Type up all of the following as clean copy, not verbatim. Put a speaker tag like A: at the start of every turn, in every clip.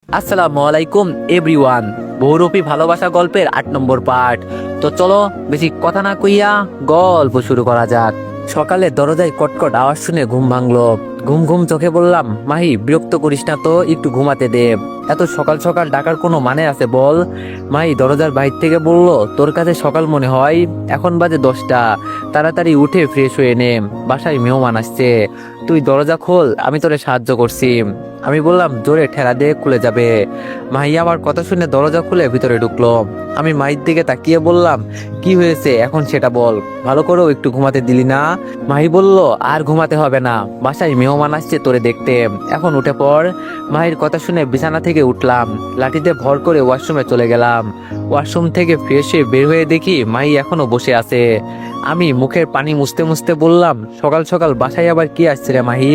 A: আসসালামু আলাইকুম এভরিওয়ান। বহুরূপী ভালোবাসা গল্পের ৮ নম্বর পার্ট। তো চলো বেশি কথা না কইয়া গল্প শুরু করা যাক। সকালে দরজায় কটকট আওয়াজ শুনে ঘুম ভাঙলো। ঘুম ঘুম চোখে বললাম, মাহি বিরক্ত করিস না তো, একটু ঘুমাতে দে। এত সকাল সকাল ডাকার কোনো মানে আছে বল? মাহি দরজার বাইর থেকে বলল, তোর কাছে সকাল মনে হয়? এখন বাজে 10টা, তাড়াতাড়ি উঠে ফ্রেশ হয়ে নে, বাসায় মেহমান আসছে। তুই দরজা খোল, আমি তোরে সাহায্য করছি। আমি বললাম, জোরে ঠেলা দিয়ে খুলে যাবে। মাহি আমার কথা শুনে দরজা খুলে ভিতরে ঢুকলো। আমি মাহির দিকে তাকিয়ে বললাম, কি হয়েছে এখন সেটা বল, ভালো করেও একটু ঘুমাতে দিলি না? মাহি বলল, আর ঘুমাতে হবে না, বাসায় মেহমান আসছে তোরে দেখতে, এখন উঠে পড়। মাহির কথা শুনে বিছানা থেকে উঠলাম, লাঠিতে ভর করে ওয়াশরুমে চলে গেলাম। ওয়াশরুম থেকে ফ্রেশ হয়ে বের হয়ে দেখি মাহি এখনো বসে আছে। আমি মুখের পানি মুছতে মুছতে বললাম, সকাল সকাল বাসায় আবার কি আসছে রে মাহি?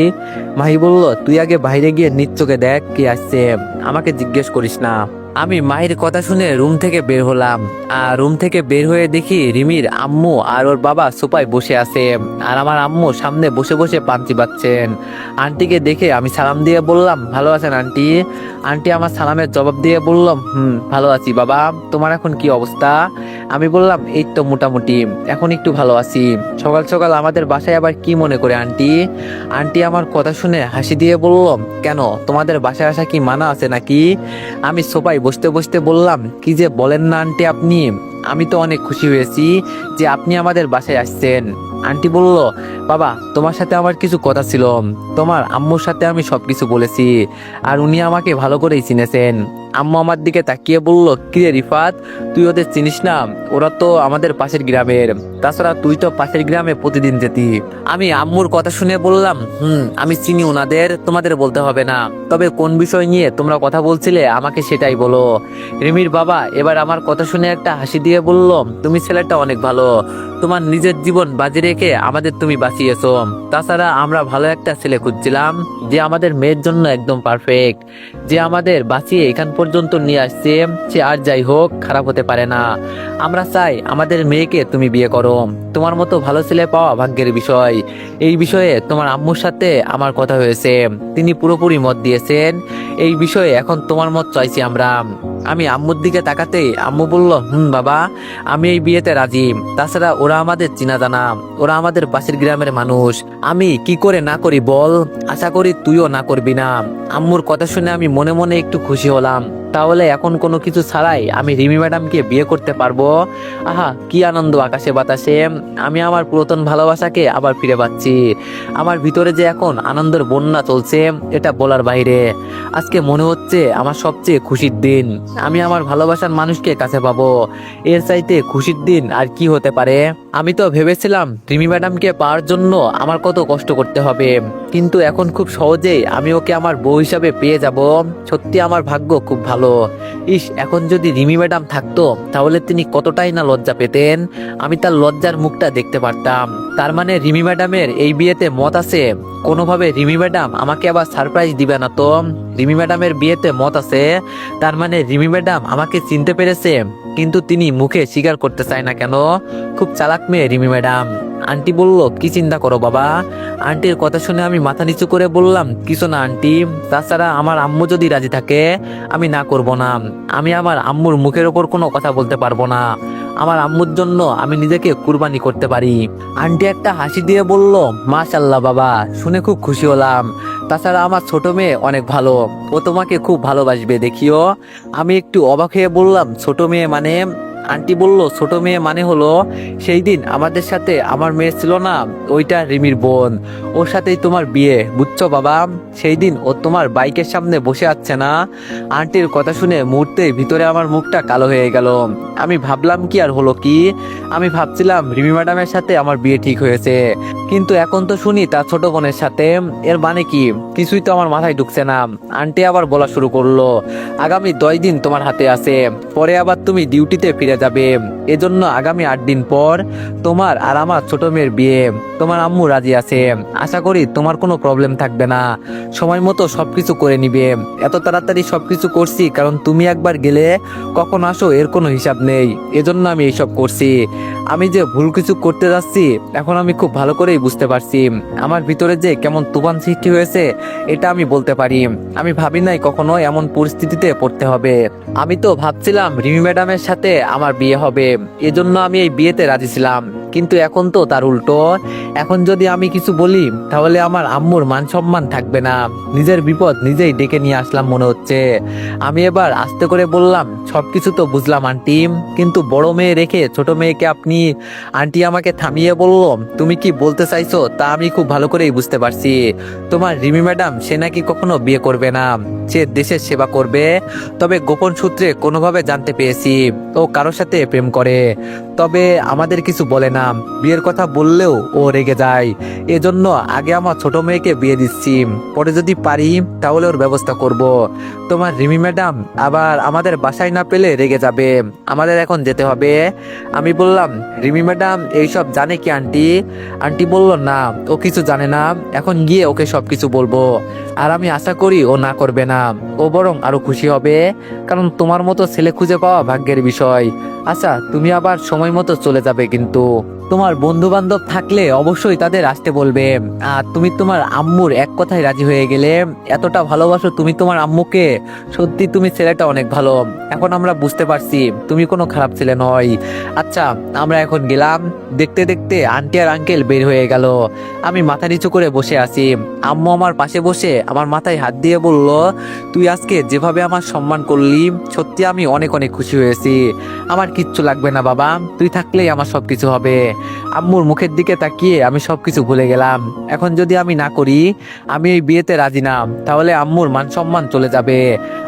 A: মাহি বলল, তুই আগে বাইরে গিয়ে নিজ চোখে দেখ কি আসছে, আমাকে জিজ্ঞেস করিস না। আমি মাহির কথা শুনে রুম থেকে বের হলাম, আর রুম থেকে বের হয়ে দেখি রিমির আম্মু আর ওর বাবা সোফায় বসে আছে, আর আমার আম্মু সামনে বসে বসে পান চিবাচ্ছেন। আন্টিকে দেখে আমি সালাম দিয়ে বললাম, ভালো আছেন আন্টি? আন্টি আমার সালামের জবাব দিয়ে বললাম, ভালো আছি বাবা, তোমার এখন কি অবস্থা? আমি বললাম, এই তো মোটামুটি, এখন একটু ভালো আছি। সকাল সকাল আমাদের বাসায় আবার কি মনে করে আন্টি? আন্টি আমার কথা শুনে হাসি দিয়ে বলল, কেন, তোমাদের বাসায় আসা কি মানা আছে নাকি? আমি সোফায় বসতে বসতে বললাম, কি যে বলেন না আন্টি আপনি, আমি তো অনেক খুশি হয়েছি যে আপনি আমাদের বাসায় আসছেন। আন্টি বলল, বাবা তোমার সাথে আমার কিছু কথা ছিল, তোমার আম্মুর সাথে আমি সবকিছু বলেছি, আর উনি আমাকে ভালো করেই চিনেছেন। আম্মু আমার দিকে তাকিয়ে বলল, কি রে রিফাত, তুই ওদের চিনিস না? ওরা তো আমাদের পাশের গ্রামের, তাছাড়া তুই তো পাশের গ্রামে প্রতিদিন যেতি। আমি আম্মুর কথা শুনে বললাম, আমি চিনি ওনাদের, তোমাদের বলতে হবে না, তবে কোন বিষয় নিয়ে তোমরা কথা বলছিলে আমাকে সেটাই বলো। রিমির বাবা এবার আমার কথা শুনে একটা হাসি দিয়ে বলল, তুমি ছেলেটা অনেক ভালো, তোমার নিজের জীবন বাজি রেখে আমাদের তুমি বাঁচিয়েছো। তাছাড়া আমরা ভালো একটা ছেলে খুঁজছিলাম, যে আমাদের মেয়ের জন্য একদম পারফেক্ট, যে আমাদের বাঁচিয়ে এখান পর্যন্ত নিয়ে আসছে, সে আর যাই হোক খারাপ হতে পারে না। আমরা চাই আমাদের মেয়েকে তুমি বিয়ে করো, তোমার মতো ভালো ছেলে পাওয়া ভাগ্যের বিষয়। এই বিষয়ে তোমার আম্মুর সাথে আমার কথা হয়েছে, তিনি পুরোপুরি মত দিয়েছেন। এই বিষয়ে এখন তোমার মত চাইছি আমরা। আমি আম্মুর দিকে তাকাতেই আম্মু বলল, বাবা, আমি এই বিয়েতে রাজি। তাছাড়া ওরা আমাদের চিনা জানা, ওরা আমাদের পাশের গ্রামের মানুষ, আমি কি করে না করি বল? আশা করি তুইও না করবি না। আম্মুর কথা শুনে আমি মনে মনে একটু খুশি হলাম। তাহলে এখন কোনো কিছু ছাড়াই আমি রিমি ম্যাডামকে বিয়ে করতে পারবো। আহা কি আনন্দ আকাশে বাতাসে, আমি আমার পুরাতন ভালোবাসাকে আবার ফিরে পাচ্ছি। আমার ভিতরে যে এখন আনন্দের বন্যা চলছে, এটা বলার বাইরে। আজকে মনে হচ্ছে আমার সবচেয়ে খুশির দিন, আমি আমার ভালোবাসার মানুষকে কাছে পাবো। এর চাইতে খুশির দিন আর কি হতে পারে? আমি তো ভেবেছিলাম রিমি ম্যাডামকে পাওয়ার জন্য আমার কত কষ্ট করতে হবে, কিন্তু এখন খুব সহজেই আমি ওকে আমার বউ হিসাবে পেয়ে যাব। সত্যি আমার ভাগ্য খুব ভালো। ইস, এখন যদি রিমি ম্যাডাম থাকতো তাহলে তিনি কতটাই না লজ্জা পেতেন, আমি তার লজ্জার মুখটা দেখতে পারতাম। তার মানে রিমি ম্যাডামের এই বিয়েতে মত আছে? কোনোভাবে রিমি ম্যাডাম আমাকে আবার সারপ্রাইজ দিবে না তো? রিমি ম্যাডামের বিয়েতে মত আছে, তার মানে রিমি ম্যাডাম আমাকে চিনতে পেরেছে, কিন্তু তিনি মুখে স্বীকার করতে চায় না কেন? খুব চালাক মেয়ে রিমি ম্যাডাম। আন্টি বলল, কি চিন্তা করো বাবা? আন্টির কথা শুনে আমি মাথা নিচু করে বললাম, কিছু না আন্টি, তাছাড়া আমার আম্মু যদি রাজি থাকে আমি না করব না। আমি আমার আম্মুর মুখের ওপর কোনো কথা বলতে পারবো না, আমার আম্মুর জন্য আমি নিজেকে কুরবানি করতে পারি। আন্টি একটা হাসি দিয়ে বলল, মাশাল্লাহ বাবা, শুনে খুব খুশি হলাম। তাছাড়া আমার ছোট মেয়ে অনেক ভালো, ও তোমাকে খুব ভালোবাসবে দেখিও। আমি একটু অবাক হয়ে বললাম, ছোট মেয়ে মানে? আন্টি বলল, ছোট মেয়ে মানে হলো সেই দিন আমাদের সাথে আমার মেয়ে ছিল না, ওইটা রিমির বোন, ওর সাথেই তোমার বিয়ে, বুঝছো বাবা? সেই দিন ও তোমার বাইকের সামনে বসে আছে না? আন্টির কথা শুনে মুহূর্তে ভিতরে আমার মুখটা কালো হয়ে গেল। আমি ভাবলাম, কি আর হলো কি? আমি ভাবছিলাম রিমি ম্যাডামের সাথে আমার বিয়ে ঠিক হয়েছে, কিন্তু এখন তো শুনি তার ছোট বোনের সাথে। এর মানে কি? কিছুই তো আমার মাথায় ঢুকছে না। আন্টি আবার বলা শুরু করলো, আগামী 10 দিন তোমার হাতে আছে, পরে আবার তুমি ডিউটিতে ফিরে বেড়ে যাবে। এজন্য আগামী 8 দিন পর তোমার আর আমার ছোট মেয়ের বিয়ে। তোমার আম্মু রাজি আছে, আশা করি তোমার কোনো প্রবলেম থাকবে না। সময় মতো সবকিছু করে নিবে। এত তাড়াতাড়ি সবকিছু করছি কারণ তুমি একবার গেলে কখন আসো এর কোনো হিসাব নেই, এজন্য আমি এইসব করছি। আমি যে ভুল কিছু করতে যাচ্ছি এখন আমি খুব ভালো করেই বুঝতে পারছি। আমার ভিতরে যে কেমন তুফান সৃষ্টি হয়েছে এটা আমি বলতে পারি। আমি ভাবি নাই কখনো এমন পরিস্থিতিতে পড়তে হবে। আমি তো ভাবছিলাম রিমি ম্যাডামের সাথে আমার বিয়ে হবে, এজন্য আমি এই বিয়েতে রাজি ছিলাম। কিন্তু এখন তো তার উল্টো। এখন যদি আমি কিছু বলি তাহলে আমার আম্মুর মান সম্মান থাকবে না। নিজের বিপদ নিজেই ডেকে নিয়ে আসলাম মনে হচ্ছে। আমি এবার আস্তে করে বললাম, সবকিছু তো বুঝলাম আন্টি, কিন্তু বড় মেয়ে রেখে ছোট মেয়েকে আপনি। আন্টি আমাকে থামিয়ে বলল, তুমি কি বলতে চাইছো তা আমি খুব ভালো করেই বুঝতে পারছি। তোমার রিমি ম্যাডাম সে নাকি কখনো বিয়ে করবে না, সে দেশের সেবা করবে। তবে গোপন সূত্রে কোনোভাবে জানতে পেরেছি ও কারোর সাথে প্রেম করে, তবে আমাদের কিছু বলে না। বিয়ের কথা বললেও ও রেগে যায়। এজন্য আগে আমার ছোট মেয়েকে বিয়ে দিচ্ছি, পরে যদি পারি তাহলে ওর ব্যবস্থা করব। তোমার রিমি ম্যাডাম আবার আমাদের বাসায় না পেলে রেগে যাবে, আমাদের এখন যেতে হবে। আমি বললাম, রিমি ম্যাডাম এইসব জানে কি আন্টি? আন্টি বলল, না ও কিছু জানে না, এখন গিয়ে ওকে সবকিছু বলবো। আর আমি আশা করি ও না করবে না, ও বরং আরো খুশি হবে, কারণ তোমার মতো ছেলে খুঁজে পাওয়া ভাগ্যের বিষয়। আচ্ছা, তুমি আবার সময় মতো চলে যাবে, কিন্তু তোমার বন্ধু বান্ধব থাকলে অবশ্যই তাদের আসতে বলবে। আর তুমি তোমার আম্মুর এক কথায় রাজি হয়ে গেলে, এতটা ভালোবাসো তুমি তোমার আম্মুকে। সত্যি তুমি ছেলেটা অনেক ভালো, এখন আমরা বুঝতে পারছি তুমি কোনো খারাপ ছেলে নয়। আচ্ছা, আমরা এখন গেলাম। দেখতে দেখতে আন্টি আর আঙ্কেল বের হয়ে গেল। আমি মাথা নিচু করে বসে আছি। আম্মু আমার পাশে বসে আমার মাথায় হাত দিয়ে বলল, তুই আজকে যেভাবে আমার সম্মান করলি, সত্যি আমি অনেক অনেক খুশি হয়েছি। আমার কিচ্ছু লাগবে না বাবা, তুই থাকলেই আমার সবকিছু হবে। আম্মুর মুখের দিকে তাকিয়ে আমি সবকিছু ভুলে গেলাম। এখন যদি আমি না করি, আমি এই বিয়েতে রাজি না, তাহলে আম্মুর মান সম্মান চলে যাবে।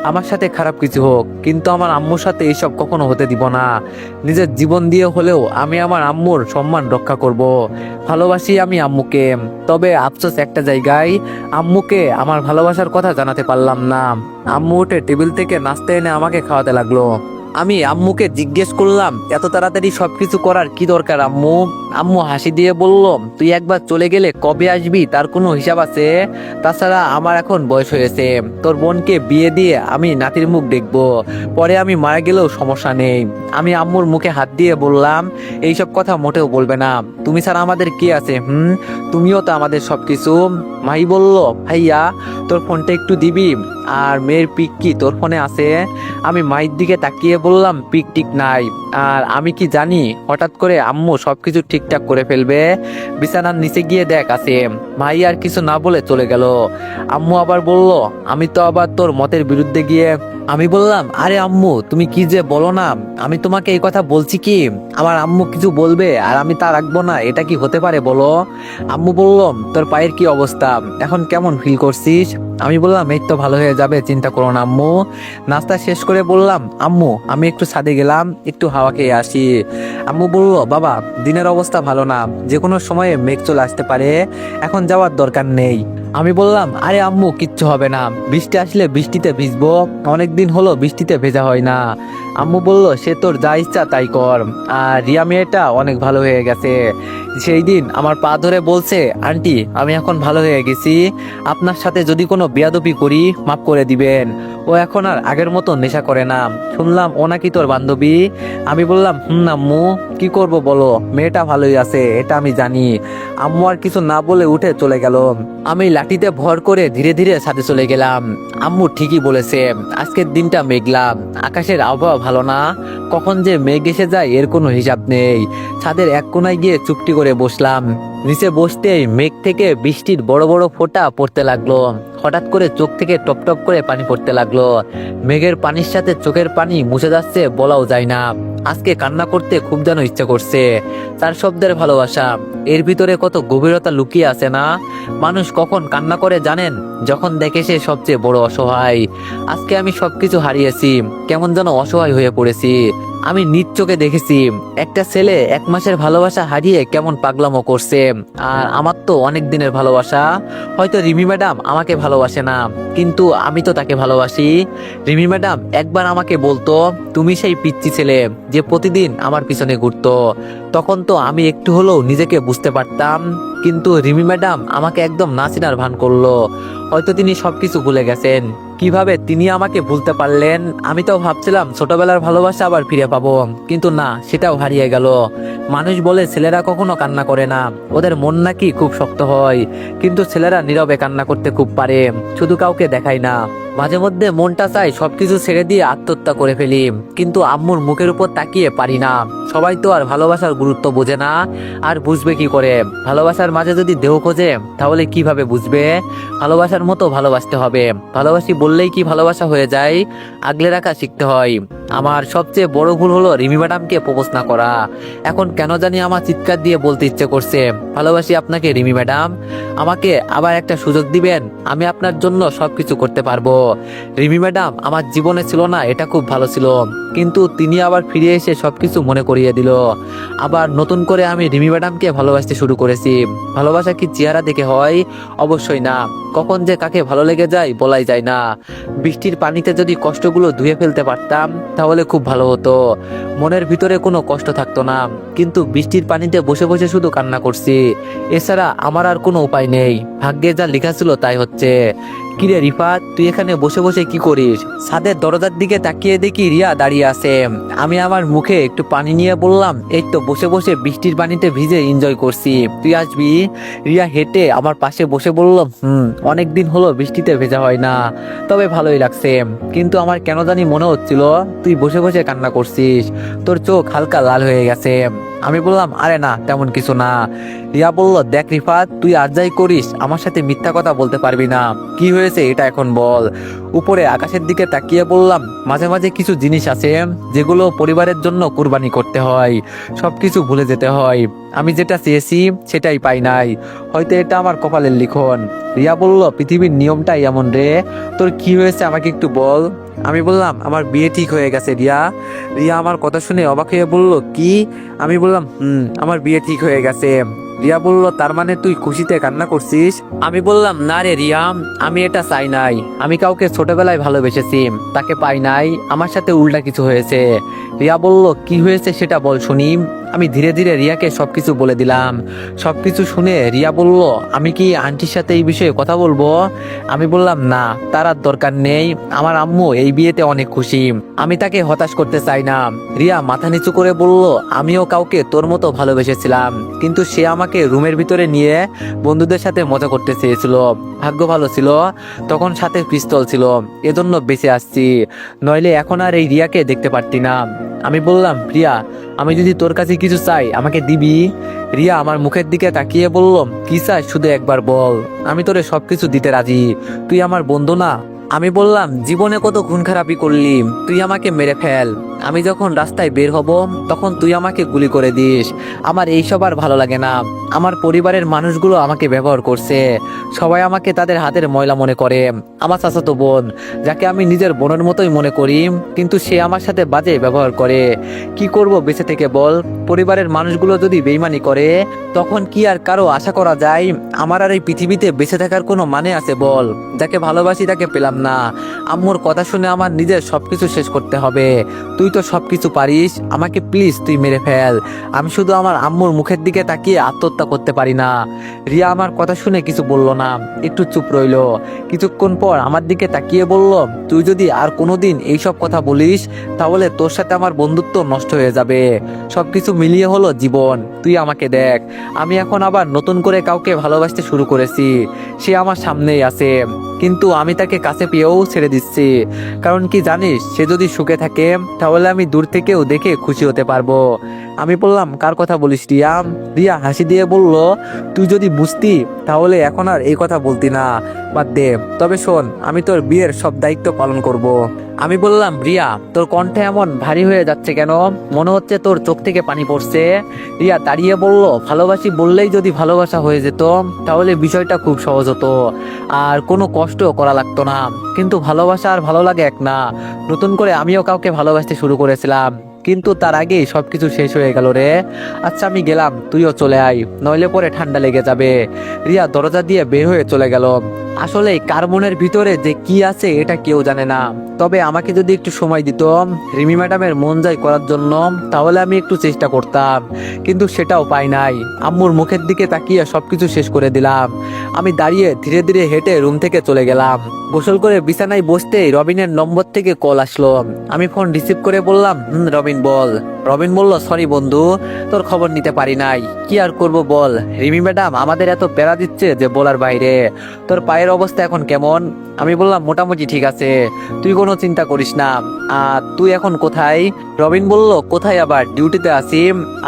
A: আমার সাথে খারাপ কিছু হোক, কিন্তু আমার আম্মুর সাথে এইসব কখনো হতে দিব না। নিজের জীবন দিয়ে হলেও আমি আমার আম্মুর সম্মান রক্ষা করব। ভালোবাসি আমি আম্মুকে, তবে আফসোস একটা জায়গায়, আম্মুকে আমার ভালোবাসার কথা জানাতে পারলাম না। আম্মু উঠে টেবিল থেকে নাস্তা এনে আমাকে খাওয়াতে লাগলো। আমি আম্মুকে জিজ্ঞেস করলাম, এত তাড়াতাড়ি সবকিছু করার কি দরকার আম্মু? আম্মু হাসি দিয়ে বলল, তুই একবার চলে গেলে কবে আসবি তার কোনো হিসাব আছে? তাছাড়া আমার এখন বয়স হয়েছে, তোর বোনকে বিয়ে দিয়ে আমি নাতির মুখ দেখবো, পরে আমি মারা গেলেও সমস্যা নেই। আমি আম্মুর মুখে হাত দিয়ে বললাম, এইসব কথা মোটেও বলবে না, তুমি ছাড়া আমাদের কি আছে? তুমিও তো আমাদের সবকিছু। মাই বলল, ভাইয়া তোর ফোনটা একটু দিবি? আর মেয়ের পিক কি তোর ফোনে আছে? আমি মায়ের দিকে তাকিয়ে বললাম, পিক টিক নাই। আর আমি কি জানি হঠাৎ করে আম্মু সবকিছু ঠিকঠাক করে ফেলবে। বিছানার নিচে গিয়ে দেখ আছে। মাই আর কিছু না বলে চলে গেল। আম্মু আবার বলল, আমি তো আবার তোর মতের বিরুদ্ধে গিয়ে। আমি বললাম, আরে আম্মু তুমি কি যে বলো না, আমি তোমাকে এই কথা বলছি কি আমার আম্মু কিছু বলবে আর আমি তা রাখবো না, এটা কি হতে পারে বলো? আম্মু বলল, তোর পায়ের কি অবস্থা, এখন কেমন ফিল করছিস? আমি বললাম, এই তো ভালো হয়ে যাবে, চিন্তা করো না আম্মু। নাস্তা শেষ করে বললাম, আম্মু আমি একটু ছাদে গেলাম, একটু হাওয়া খেয়ে আসি। আম্মু বলল, বাবা দিনের অবস্থা ভালো না, যে কোনো সময়ে মেঘ চলে আসতে পারে, এখন যাওয়ার দরকার নেই। আমি বললাম, আরে আম্মু কিচ্ছু হবে না, বৃষ্টি আসলে বৃষ্টিতে ভিজবো, অনেকদিন হলো বৃষ্টিতে ভেজা হয় না। আম্মু বলল, সে তোর যা ইচ্ছা তাই কর। আর রিয়া মেয়েটা অনেক ভালো হয়ে গেছে। সেই দিন আমার পা ধরে বলছে, আন্টি আমি এখন ভালো হয়ে গেছি, আপনার সাথে যদি কোনো বেয়াদবি করি মাফ করে দিবেন। ও এখন আর আগের মতো নেশা করে না। শুনলাম ও নাকি তোর বান্ধবী। আমি বললাম, আম্মু কি করব বলো, মেয়েটা ভালোই আছে এটা আমি জানি। আম্মু আর কিছু না বলে উঠে চলে গেল। আমি লাঠিতে ভর করে ধীরে ধীরে ছাদে চলে গেলাম। আম্মু ঠিকই বলেছে, আজকের দিনটা মেঘলা, আকাশের আবহাওয়া ভালো না, কখন যে মেঘ এসে যায় এর কোনো হিসাব নেই। ছাদের এক কোনায় গিয়ে চুপটি করে বসলাম। নিচে বসতেই মেঘ থেকে বৃষ্টির বড় বড় ফোঁটা পড়তে লাগলো। হঠাৎ করে চোখ থেকে টপ টপ করে পানি পড়তে লাগলো। মেঘের পানির সাথে চোখের পানি মুছে যাচ্ছে বলাও যায় না। আজকে কান্না করতে খুব যেন ইচ্ছা করছে। তার শব্দের ভালোবাসা, এর ভিতরে কত গভীরতা লুকিয়ে আছে না? মানুষ কখন কান্না করে জানেন? যখন দেখে সে সবচেয়ে বড় অসহায়। আজকে আমি সবকিছু হারিয়েছি, কেমন যেন অসহায় হয়ে পড়েছি। আমি নিজ চোখে দেখেছি একটা ছেলে 1 মাসের ভালোবাসা হারিয়ে কেমন পাগলামো করছে। আর আমার তো অনেক দিনের ভালোবাসা। হয়তো রিমি ম্যাডাম আমাকে ভালোবাসে না, কিন্তু আমি তো তাকে ভালোবাসি। রিমি ম্যাডাম একবার আমাকে বলতো, তুমি সেই পিচ্চি ছেলে যে প্রতিদিন আমার পিছনে ঘুরতো। তখন তো আমি একটু হলেও নিজেকে বুঝতে পারতাম, কিন্তু রিমি ম্যাডাম আমাকে একদম না চেনার ভান করলো। হয়তো তিনি সবকিছু ভুলে গেছেন। কিভাবে তিনি আমাকে ভুলতে পারলেন? আমি তো ভাবছিলাম ছোটবেলার ভালোবাসা আবার ফিরে পাবো, কিন্তু না, সেটাও হারিয়ে গেল। মানুষ বলে ছেলেরা কখনো কান্না করে না, ওদের মন নাকি খুব শক্ত হয়। কিন্তু ছেলেরা নীরবে কান্না করতে খুব পারে, শুধু কাউকে দেখায় না। মাঝে মধ্যে মনটা চায় সবকিছু ছেড়ে দিয়ে আত্মহত্যা করে ফেলি, কিন্তু আম্মুর মুখের উপর তাকিয়ে পারি না। সবাই তো আর ভালোবাসার গুরুত্ব বোঝে না, আর বুঝবে কি করে? ভালোবাসার মাঝে যদি দেহ খোঁজে, তাহলে কিভাবে বুঝবে? ভালোবাসার মতো ভালোবাসতে হবে। ভালোবাসি বললেই কি ভালোবাসা হয়ে যায়? আগলে রাখা শিখতে হয়। আমার সবচেয়ে বড় ভুল হলো রিমি ম্যাডামকে প্রপোজ না করা। এখন কেন জানি আমার চিৎকার দিয়ে বলতে ইচ্ছে করছে, ভালোবাসি আপনাকে রিমি ম্যাডাম, আমাকে আবার একটা সুযোগ দিবেন, আমি আপনার জন্য সবকিছু করতে পারবো। রিমি ম্যাডাম আমার জীবনে ছিল না, এটা খুব ভালো ছিল, কিন্তু তিনি আবার ফিরে এসে সবকিছু মনে করিয়ে দিল। আবার নতুন করে আমি রিমি ম্যাডামকে ভালোবাসতে শুরু করেছি। ভালোবাসা কি চেহারা দেখে হয়? অবশ্যই না। কখন যে কাকে ভালো লেগে যায় বলাই যায় না। বৃষ্টির পানিতে যদি কষ্টগুলো ধুয়ে ফেলতে পারতাম, তাহলে খুব ভালো হতো। মনের ভিতরে কোনো কষ্ট থাকতো না, কিন্তু বৃষ্টির পানিতে বসে বসে শুধু কান্না করছি। এছাড়া আমার আর কোনো উপায় নেই। ভাগ্যে যা লেখা ছিল তাই হচ্ছে। কিরে রিফাত, তুই এখানে বসে বসে কি করিস? ছাদের দরজার দিকে তাকিয়ে দেখি রিয়া দাঁড়িয়ে আছে। আমি আমার মুখে একটু পানি নিয়ে বললাম, এই তো বসে বসে বৃষ্টির পানিতে ভিজে এনজয় করছি, তুই আসবি? রিয়া হেঁটে আমার পাশে বসে বলল, অনেকদিন হলো বৃষ্টিতে ভেজা হয় না, তবে ভালোই লাগছে। কিন্তু আমার কেন জানি মনে হচ্ছিল তুই বসে বসে কান্না করছিস, তোর চোখ হালকা লাল হয়ে গেছে। আমি বললাম, আরে না, তেমন কিছু না। রিয়া বলল, দেখ রিফাত, তুই আর যাই করিস আমার সাথে মিথ্যা কথা বলতে পারবি না। কি হয়েছে এটা এখন বল। উপরে আকাশের দিকে তাকিয়ে বললাম, মাঝে মাঝে কিছু জিনিস আছে যেগুলো পরিবারের জন্য কুরবানি করতে হয়, সবকিছু ভুলে যেতে হয়। আমি যেটা চেয়েছি সেটাই পাই নাই, হয়তো এটা আমার কপালের লিখন। রিয়া বলল, পৃথিবীর নিয়মটাই এমন রে। তোর কি হয়েছে আমাকে একটু বল। আমি বললাম, আমার বিয়ে ঠিক হয়ে গেছে রিয়া। রিয়া আমার কথা শুনে অবাক হয়ে বলল, কি? আমি বললাম, আমার বিয়ে ঠিক হয়ে গেছে। রিয়া বলল, তার মানে তুই খুশিতে কান্না করছিস? আমি বললাম, না রে রিয়া, আমি এটা চাই নাই। আমি কাউকে ছোটবেলায় ভালোবেসেছি, তাকে পাই নাই, আমার সাথে উল্টা কিছু হয়েছে। রিয়া বলল, কি হয়েছে সেটা বল শুনি। আমি ধীরে ধীরে রিয়াকে সবকিছু বলে দিলাম। সবকিছু শুনে রিয়া বলল, আমি কি আন্টির সাথে এই বিষয়ে কথা বলবো? আমি বললাম, না, তার আর দরকার নেই। আমার আম্মু এই বিয়েতে অনেক খুশি, আমি তাকে হতাশ করতে চাই না। রিয়া মাথা নিচু করে বলল, আমিও কাউকে তোর মতো ভালোবেসেছিলাম, কিন্তু সে আমাকে রুমের ভিতরে নিয়ে বন্ধুদের সাথে মজা করতে চেয়েছিল। ভাগ্য ভালো ছিল, তখন সাথে পিস্তল ছিল, এজন্য বেঁচে আসছি, নইলে এখন আর এই রিয়াকে দেখতে পারতি না। আমি বললাম, রিয়া, আমি যদি তোর কাছে কিছু চাই আমাকে দিবি? রিয়া আমার মুখের দিকে তাকিয়ে বলল, কি চাই শুধু একবার বল, আমি তোরে সবকিছু দিতে রাজি, তুই আমার বন্ধু না? আমি বললাম, জীবনে কত খুন খারাপি করলি, তুই আমাকে মেরে ফেল, আমি যখন রাস্তায় বের হব তখন তুই আমাকে গুলি করে দিস। আমার এইসব আর ভালো লাগে না। আমার পরিবারের মানুষগুলো আমাকে ব্যবহার করছে, সবাই আমাকে তাদের হাতের ময়লা মনে করে। আমার চাচাতো বোন, যাকে আমি নিজের বোনের মতোই মনে করি, কিন্তু সে আমার সাথে বাজে ব্যবহার করে। কি করব বেঁচে থেকে বল? পরিবারের মানুষগুলো যদি বেইমানি করে, তখন কি আর কারো আশা করা যায়? আমার আর এই পৃথিবীতে বেঁচে থাকার কোনো মানে আছে বল? যাকে ভালোবাসি তাকে পেলাম না। আম্মুর কথা শুনে আমার নিজের সবকিছু শেষ করতে হবে। তুই তো সবকিছু পারিস, আমাকে প্লিজ তুই মেরে ফেল, আমি শুধু আমার আম্মুর মুখের দিকে তাকিয়ে আত্মহত্যা করতে পারি না। রিয়া আমার কথা শুনে কিছু বলল না, একটু চুপ রইল। কিছুক্ষণ পর আমার দিকে তাকিয়ে বলল, তুই যদি আর কোনোদিন এইসব কথা বলিস, তাহলে তোর সাথে আমার বন্ধুত্ব নষ্ট হয়ে যাবে। সবকিছু মিলিয়ে হলো জীবন। তুই আমাকে দেখ, আমি এখন আবার নতুন করে কাউকে ভালোবাসতে শুরু করেছি। সে আমার সামনেই আছে, কিন্তু আমি তাকে কাছে পেয়েও ছেড়ে দিচ্ছি। কারণ কি জানিস, সে যদি সুখে থাকে তাহলে আমি দূর থেকেও দেখে খুশি হতে পারবো। আমি বললাম, কার কথা বলিস রিয়া? রিয়া হাসি দিয়ে বলল, তুই যদি বুঝতি তাহলে এখন আর এই কথা বলতি না। বাদ দে, তবে শোন, আমি তোর বিয়ের সব দায়িত্ব পালন করব। আমি বললাম, রিয়া, তোর কণ্ঠে এমন ভারী হয়ে যাচ্ছে কেন? মনে হচ্ছে তোর চোখ থেকে পানি পড়ছে। রিয়া দাঁড়িয়ে বলল, ভালোবাসি বললেই যদি ভালোবাসা হয়ে যেত তাহলে বিষয়টা খুব সহজ হতো, আর কোনো কষ্ট করা লাগতো না। কিন্তু ভালোবাসা আর ভালো লাগে এক না। নতুন করে আমিও কাউকে ভালোবাসতে শুরু করেছিলাম, কিন্তু তার আগেই সবকিছু শেষ হয়ে গেল রে। আচ্ছা আমি গেলাম, তুইও চলে আয়, নইলে পরে ঠান্ডা লেগে যাবে। রিয়া দরজা দিয়ে বের হয়ে চলে গেল। আসলে কার মনের ভিতরে যে কি আছে এটা কেউ জানে না। তবে আমাকে যদি একটু সময় দিত রিমি ম্যাডামের মন জয় করার জন্য, তাহলে আমি একটু চেষ্টা করতাম, কিন্তু সেটাও পাই নাই। আম্মুর মুখের দিকে তাকিয়ে সবকিছু শেষ করে দিলাম। আমি দাঁড়িয়ে ধীরে ধীরে হেঁটে রুম থেকে চলে গেলাম। গোসল করে বিছানায় বসতেই রবিনের নম্বর থেকে কল আসলো। আমি ফোন রিসিভ করে বললাম, রবিন বল। রবিন বলল, সরি বন্ধু, তোর খবর নিতে পারি নাই। কি আর করব বল, রিমি ম্যাডাম আমাদের এত প্যারা দিচ্ছে যে বলার বাইরে। তোর পায়ের অবস্থা এখন কেমন? আমি বললাম, মোটামুটি ঠিক আছে, তুই কোনো চিন্তা করিস না। আর তুই এখন কোথায়? রবিন বলল, কোথায় আবার, ডিউটিতে আছি,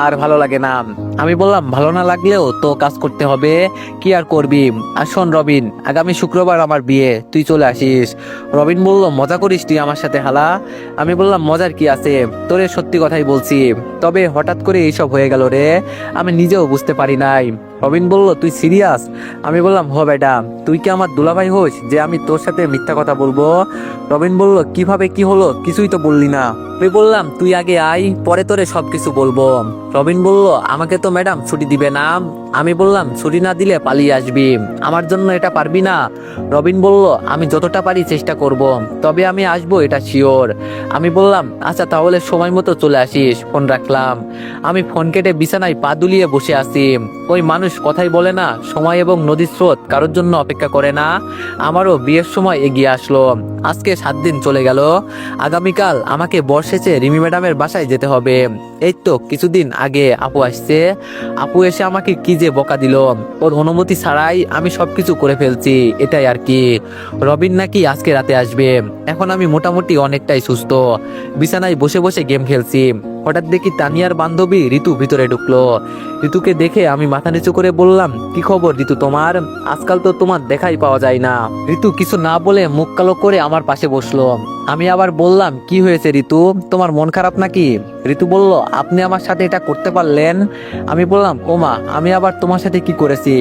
A: আর ভালো লাগে না। আমি বললাম, ভালো না লাগলেও তো কাজ করতে হবে, কি আর করবি। আর শোন রবিন, আগামী শুক্রবার আমার বিয়ে, তুই চলে আসিস। রবিন বলল, মজা করিস তুই আমার সাথে হালা? আমি বললাম, মজার কি আছে, তোরে সত্যি কথাই বলছি। তবে হঠাৎ করে এইসব হয়ে গেল রে, আমি নিজেও বুঝতে পারি নাই। রবিন বলল, তুই সিরিয়াস? আমি বললাম, হ বেটা, তুই কি আমার দুলাভাই হোস যে আমি তোর সাথে মিথ্যা কথা বলবো? রবিন বলল, কিভাবে কি হলো, কিছুই তো বললি না। আমি বললাম, তুই আগে আয়, পরে তোরে সবকিছু বলবো। রবিন বলল, আমাকে তো ম্যাডাম ছুটি দিবে না। আমি বললাম, ছুটি না দিলে পালিয়ে আসবি, আমার জন্য এটা পারবি না? রবিন বলল, আমি যতটা পারি চেষ্টা করব, তবে আমি আসবো এটা শিওর। আমি বললাম, আচ্ছা তাহলে সময় মতো চলে আসিস। ফোন রাখলাম। আমি ফোন কেটে বিছানায় পা দুলিয়ে বসে আছি। ওই মানুষ কথাই বলে না, সময় এবং নদীর স্রোত কারোর জন্য অপেক্ষা করে না। আমারও বিয়ের সময় এগিয়ে আসলো। আজকে 7 দিন চলে গেল। আগামীকাল আমাকে বর্ষেছে রিমি ম্যাডামের বাসায় যেতে হবে। এই তো কিছুদিন আগে আপু আসছে। আপু এসে আমাকে কি যে বকা দিল, ওর অনুমতি ছাড়াই আমি সবকিছু করে ফেলছি, এটাই আর কি। রবিন নাকি আজকে রাতে আসবে। এখন আমি মোটামুটি অনেকটাই সুস্থ, বিছানায় বসে বসে গেম খেলছি। হঠাৎ দেখি তানিয়ার বান্ধবী ঋতু ভিতরে ঢুকলো। ঋতুকে দেখে আমি মাথা নিচু করে বললাম, কি খবর ঋতু তোমার? আজকাল তো তোমার দেখাই পাওয়া যায় না। ঋতু কিছু না বলে মুখ কালো করে আমার পাশে বসলো। আমি আবার বললাম, কি হয়েছে ঋতু, তোমার মন খারাপ নাকি? ঋতু বলল, আপনি আমার সাথে এটা করতে পারলেন? আমি বললাম, ওমা, আমি আবার তোমার সাথে কি করেছি?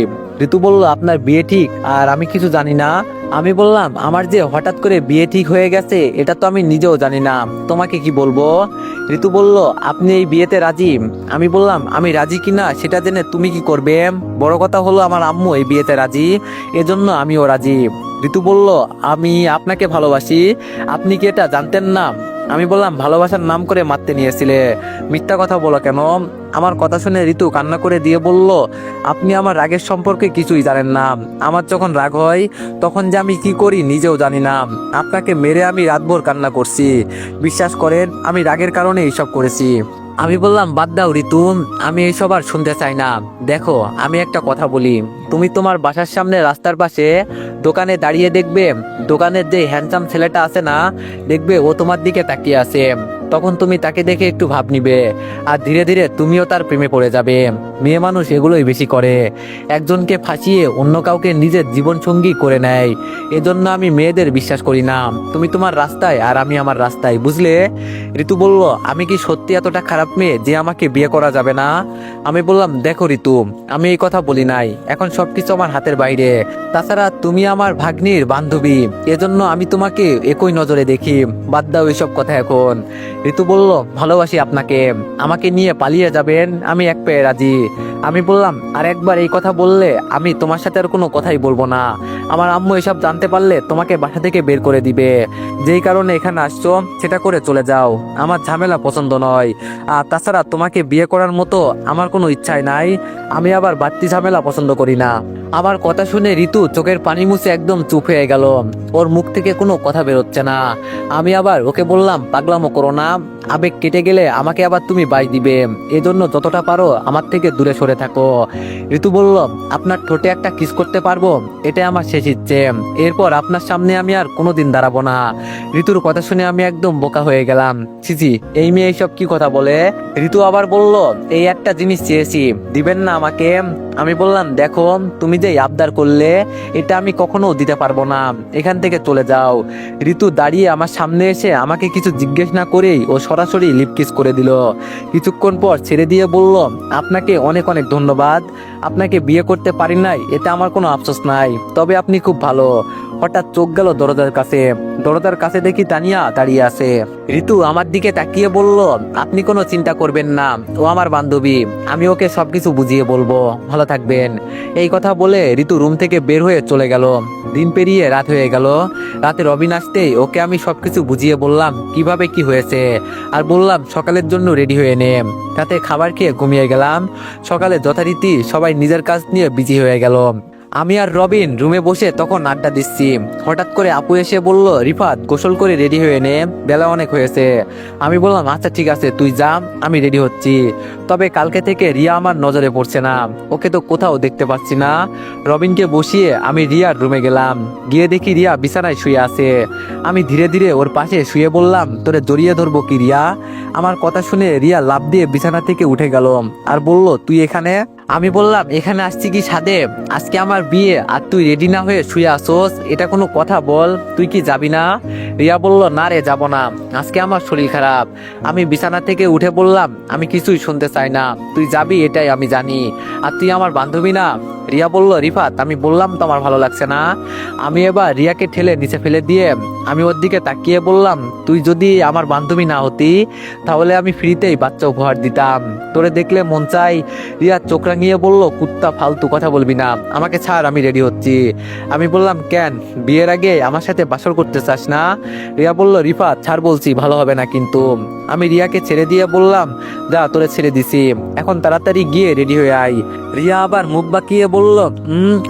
A: ঋতু বলল, আপনার বিয়ে ঠিক আর আমি কিছু জানি না। আমি বললাম, আমার যে হঠাৎ করে বিয়ে ঠিক হয়ে গেছে এটা তো আমি নিজেও জানি না, তোমাকে কি বলবো? ঋতু বলল, আপনি এই বিয়েতে রাজি? আমি বললাম, আমি রাজি কিনা সেটা জেনে তুমি কি করবে? বড় কথা হলো আমার আম্মু এই বিয়েতে রাজি, এজন্য আমিও রাজি। ঋতু বলল, আমি আপনাকে ভালোবাসি, আপনি কি এটা জানতেন না? আমি বললাম, ভালোবাসার নাম করে মারতে নিয়েছিলে, মিথ্যা কথা বলো কেন? আমার কথা শুনে ঋতু কান্না করে দিয়ে বলল, আপনি আমার রাগের সম্পর্কে কিছুই জানেন না। আমার যখন রাগ হয় তখন যে আমি কি করি নিজেও জানি না। আপনাকে মেরে আমি রাতভর কান্না করছি, বিশ্বাস করেন আমি রাগের কারণে এইসব করেছি। আমি বললাম, বাদ দাও ঋতু, আমি এইসব আর শুনতে চাই না। দেখো আমি একটা কথা বলি, তুমি তোমার বাসার সামনে রাস্তার পাশে দোকানে দাঁড়িয়ে দেখবে, দোকানের যে হ্যান্ডসাম ছেলেটা আছে না, দেখবে ও তোমার দিকে তাকিয়ে আছে। তখন তুমি তাকে দেখে একটু ভাব নিবে, আর ধীরে ধীরে তুমিও তার প্রেমে পড়ে যাবে। মেয়ে মানুষ এগুলোই বেশি করে, একজনকে ফাঁসিয়ে অন্য কাউকে নিজের জীবন সঙ্গী করে নেয়। এজন্য আমি মেয়েদের বিশ্বাস করি না। তুমি তোমার রাস্তায় আর আমি আমার রাস্তায়, বুঝলে? ঋতু বলল, আমি কি সত্যি এতটা খারাপ মেয়ে যে আমাকে বিয়ে করা যাবে না? আমি বললাম, দেখো ঋতু, আমি এই কথা বলি নাই, এখন সবকিছু আমার হাতের বাইরে। তাছাড়া তুমি আমার ভাগ্নির বান্ধবী, এজন্য আমি তোমাকে একই নজরে দেখি। বাদ দাও এসব কথা এখন। ঋতু বলল, ভালোবাসি আপনাকে, আমাকে নিয়ে পালিয়ে যাবেন, আমি এক পেয়ে রাজি। আমি বললাম, আর একবার এই কথা বললে আমি তোমার সাথে আর কোনো কথাই বলবো না। আমার আম্মু এসব জানতে পারলে তোমাকে বাসা থেকে বের করে দিবে। যেই কারণে এখানে আসছো সেটা করে চলে যাও, আমার ঝামেলা পছন্দ নয়। আর তাছাড়া তোমাকে বিয়ে করার মতো আমার কোনো ইচ্ছাই নাই, আমি আবার বাড়তি ঝামেলা পছন্দ করি না। আমার কথা শুনে ঋতু চোখের পানি মুছে একদম চুপ হয়ে গেল, ওর মুখ থেকে কোনো কথা বেরোচ্ছে না। আমি আবার ওকে বললাম, পাগলামো করো না, আবেগ কেটে গেলে আমাকে আবার তুমি বাই দিবে, এজন্য যতটা পারো আমার থেকে দূরে সরে থাকো। ঋতু বলল, আপনার ঠোঁটে একটা কিস করতে পারবো, এটাই আমার শেষ ইচ্ছে, এরপর আপনার সামনে আমি আর কোনোদিন দাঁড়াবো না। ঋতুর কথা শুনে আমি একদম বোকা হয়ে গেলাম, ছিছি, এই মেয়ে এইসব কি কথা বলে? ঋতু আবার বলল, এই একটা জিনিস চেয়েছি, দিবেন না আমাকে? আমি বললাম, দেখো তুমি যে আবদার করলে এটা আমি কখনো দিতে পারবো না, এখান থেকে চলে যাও। ঋতু দাঁড়িয়ে আমার সামনে এসে আমাকে কিছু জিজ্ঞেস না করেই ও সরাসরি লিপ কিস করে দিল। কিছুক্ষণ পর ছেড়ে দিয়ে বলল, আপনাকে অনেক অনেক ধন্যবাদ, আপনাকে বিয়ে করতে পারি নাই এতে আমার কোনো আফসোস নাই, তবে আপনি খুব ভালো। হঠাৎ চোখ গেল দরজার কাছে দেখি তানিয়া দাঁড়িয়ে আছে। ঋতু আমার দিকে তাকিয়ে বলল, আপনি কোনো চিন্তা করবেন না, ও আমার বান্ধবী, আমি ওকে সবকিছু বুঝিয়ে বলবো, ভালো থাকবেন। এই কথা বলে ঋতু রুম থেকে বের হয়ে চলে গেল। দিন পেরিয়ে রাত হয়ে গেল। রাতে রবিন আসতেই ওকে আমি সবকিছু বুঝিয়ে বললাম কিভাবে কি হয়েছে, আর বললাম সকালের জন্য রেডি হয়ে নে। রাতে খাবার খেয়ে ঘুমিয়ে গেলাম। সকালে যথারীতি সবাই নিজের কাজ নিয়ে বিজি হয়ে গেল। আমি আর রবিন রুমে বসে তখন আড্ডা দিচ্ছি। হঠাৎ করে আপু এসে বলল, রিফাত গোসল করে রেডি হয়ে নে, বেলা অনেক হয়েছে। আমি বললাম আচ্ছা ঠিক আছে, তুই যা, আমি রেডি হচ্ছি। তবে কালকে থেকে রিয়া আমার নজরে পড়ছে না, ওকে তো কোথাও দেখতে পাচ্ছি না। রবিনকে বসিয়ে আমি রিয়ার রুমে গেলাম। গিয়ে দেখি রিয়া বিছানায় শুয়ে আছে। আমি ধীরে ধীরে ওর পাশে শুয়ে বললাম, তোরে জড়িয়ে ধরবো কি রিয়া? আমার কথা শুনে রিয়া লাফ দিয়ে বিছানা থেকে উঠে গেল আর বলল, তুই এখানে? আমি বললাম, এখানে আসছি কি সাধে? আজকে আমার বিয়ে আর তুই রেডি না হয়ে শুয়ে আসোস, এটা কোনো কথা বল? তুই কি যাবি না? রিয়া বলল, না রে, যাব না, আজকে আমার শরীর খারাপ। আমি বিছানা থেকে উঠে বললাম, আমি কিছুই শুনতে চাই না, তুই যাবি এটাই আমি জানি, আর তুই আমার বান্ধবী না। রিয়া বলল, রিফাত আমি বললাম তো আমার ভালো লাগছে না। আমি এবার রিয়াকে ঠেলে নিচে ফেলে দিয়ে আমি ওর দিকে তাকিয়ে বললাম, তুই যদি আমার বান্ধবী না হতি তাহলে আমি ফ্রিতেই বাচ্চা উপহার দিতাম, তোরে দেখলে মন চাই। রিয়া চোখ রাঙিয়ে বলল, কুত্তা, ফালতু কথা বলবি না, আমাকে ছাড়, আমি রেডি হচ্ছি। আমি বললাম, কেন, বিয়ের আগে আমার সাথে বাসর করতে চাস না? রিয়া বলল, রিফাত ছাড় বলছি, ভালো হবে না কিন্তু। আমি রিয়াকে ছেড়ে দিয়ে বললাম, যা, তোরে ছেড়ে দিছি, এখন তাড়াতাড়ি গিয়ে রেডি হয়ে আয়। রিয়া আবার মুখ বাঁকিয়ে বলল,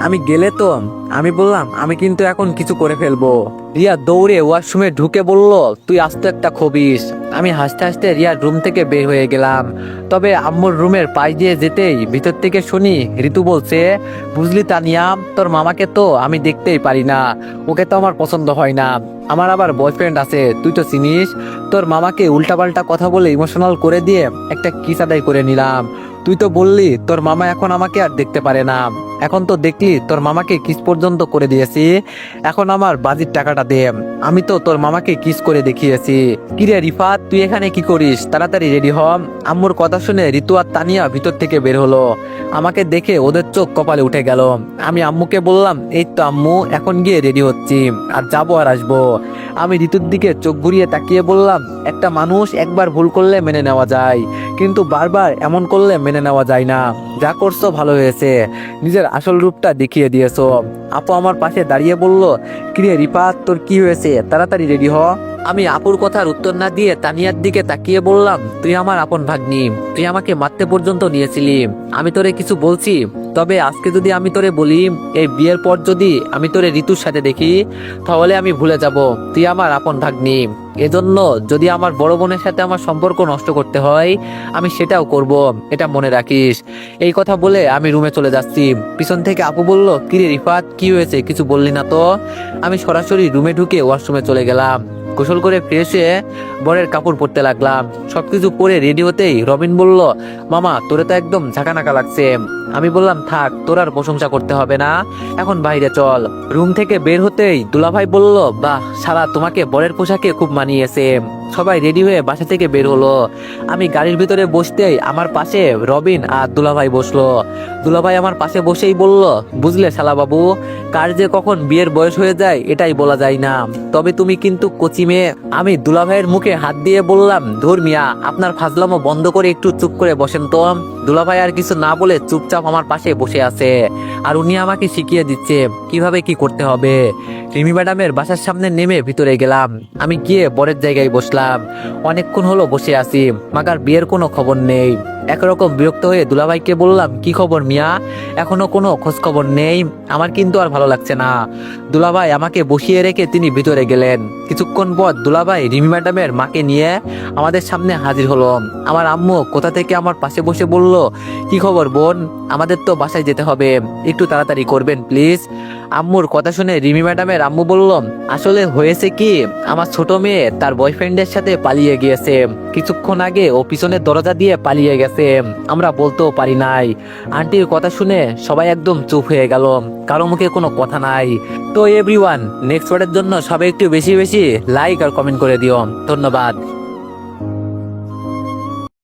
A: আমি গেলে তো? আমি বললাম, আমি কিন্তু এখন কিছু করে ফেলবো। রিয়া দৌড়ে ওয়াশরুমে ঢুকে বলল, তুই আস্ত একটা খবিস। আমি হাসতে হাসতে রিয়ার রুম থেকে বের হয়ে গেলাম। তবে আম্মুর রুমের পাশ দিয়ে যেতেই ভিতর থেকে শুনি ঋতু বলছে, বুঝলি তানিয়া, তোর মামাকে তো আমি দেখতেই পারি না, ওকে তো আমার পছন্দ হয় না, আমার আবার বয়ফ্রেন্ড আছে, তুই তো চিনিস। তোর মামাকে উল্টাপাল্টা কথা বলে ইমোশনাল করে দিয়ে একটা কিস আদায় করে নিলাম। তুই তো বললি তোর মামা এখন আমাকে আর দেখতে পারে না, এখন তো দেখলি তোর মামাকে কিস পর্যন্ত করে দিয়েছি, এখন আমার বাজির টাকাটা দে, আমি তো তোর মামাকে কিস করে দেখিয়েছি। কিরে রিফাত, তুই এখানে কি করিস? তাড়াতাড়ি রেডি হ। আম্মুর কথা শুনে ঋতু আর তানিয়া ভিতর থেকে বের হলো। আমাকে দেখে ওদের চোখ কপালে উঠে গেল। আমি আম্মুকে বললাম, এই তো আম্মু, এখন গিয়ে রেডি হচ্ছি, আর যাবো আর আসবো। আমি ঋতুর দিকে চোখ ঘুরিয়ে তাকিয়ে বললাম, একটা মানুষ একবার ভুল করলে মেনে নেওয়া যায়, কিন্তু বারবার এমন করলে মেনে নেওয়া যায় না। যা করছো ভালো হয়েছে, নিজের আসল রূপটা দেখিয়ে দিয়েছো। আপু আমার পাশে দাঁড়িয়ে বলল, কিরে রিফাত, তোর কি হয়েছে? তাড়াতাড়ি রেডি হ। আমি আপুর কথার উত্তর না দিয়ে তানিয়ার দিকে তাকিয়ে বললাম, তুই আমার আপন ভাগ্নি, তুই আমাকে মারতে পর্যন্ত নিয়েছিলি, আমি তোরে কিছু বলছি? তবে আজকে যদি আমি তোরে বলি, এই বিয়ের পর যদি আমি তোরে ঋতুর সাথে দেখি, তাহলে আমি ভুলে যাব তুই আমার আপন ভাগ্নি। এজন্য যদি আমার বড় বোনের সাথে আমার সম্পর্ক নষ্ট করতে হয়, আমি সেটাও করব, এটা মনে রাখিস। এই কথা বলে আমি রুমে চলে যাচ্ছি। পিছন থেকে আপু বলল, কিরে রিফাত, কি হয়েছে, কিছু বললি না তো? আমি সরাসরি রুমে ঢুকে ওয়াশরুমে চলে গেলাম। গোসল করে ফ্রেশ হয়ে বরের কাপড় পরতে লাগলাম। সবকিছু পরে রেডি হতেই রবিন বলল, মামা তোরে তো একদম ঝাঁকানাকা লাগছে। আমি বললাম, থাক, তোর আর প্রশংসা করতে হবে না, এখন বাইরে চল। রুম থেকে বের হতেই দুলাভাই বলল, বাহ শালা, তোমাকে বরের পোশাকে খুব মানিয়েছে। সবাই রেডি হয়ে বাসা থেকে বের হলো। আমি গাড়ির ভিতরে বসতেই আমার পাশে রবিন আর দুলাভাই বসলো। দুলাভাই আমার পাশে বসেই বলল, বুঝলে শালা বাবু, কার যে কখন বিয়ের বয়স হয়ে যায় এটাই বলা যায় না, তবে তুমি কিন্তু কচি মেয়ে। আমি দুলাভাইয়ের মুখে হাত দিয়ে বললাম, ধুর মিয়া, আপনার ফাজলামো বন্ধ করে একটু চুপ করে বসেন তো। দুলাভাই আর কিছু না বলে চুপচাপ আমার পাশে বসে আছে, আর উনি আমাকে শিখিয়ে দিচ্ছে কিভাবে কি করতে হবে। রিমি ম্যাডামের বাসার সামনে নেমে ভিতরে গেলাম। আমি গিয়ে বরের জায়গায় বসলাম। অনেকক্ষণ হলো বসে আছি, মাগার বিয়ের কোনো খবর নেই। একরকম বিরক্ত হয়ে দুলাভাইকে বললাম, কি খবর মিয়া, এখনো কোনো খোঁজ খবর নেই? আমার কিন্তু আর ভালো লাগছে না। দুলাভাই আমাকে বসিয়ে রেখে তিনি ভিতরে গেলেন। কিছুক্ষণ পর দুলাভাই রিমি ম্যাডামের মাকে নিয়ে আমাদের সামনে হাজির হলো। আমার আম্মু কোথা থেকে আমার পাশে বসে বলল, কি খবর বোন, আমাদের তো বাসায় যেতে হবে, একটু তাড়াতাড়ি করবেন প্লিজ। আম্মুর কথা শুনে রিমি ম্যাডামের আম্মু বলল, আসলে হয়েছে কি, আমার ছোট মেয়ে তার বয়ফ্রেন্ডের সাথে পালিয়ে গিয়েছে। কিছুক্ষণ আগে ও পিছনের দরজা দিয়ে পালিয়ে গেছে, আমরা বলতেও পারি নাই। আন্টির কথা শুনে সবাই একদম চুপ হয়ে গেল, কারো মুখে কোনো কথা নাই। তো এভরিওয়ান, নেক্সট ওয়ার্ডের জন্য সবাই একটু বেশি বেশি লাইক আর কমেন্ট করে দিও। ধন্যবাদ।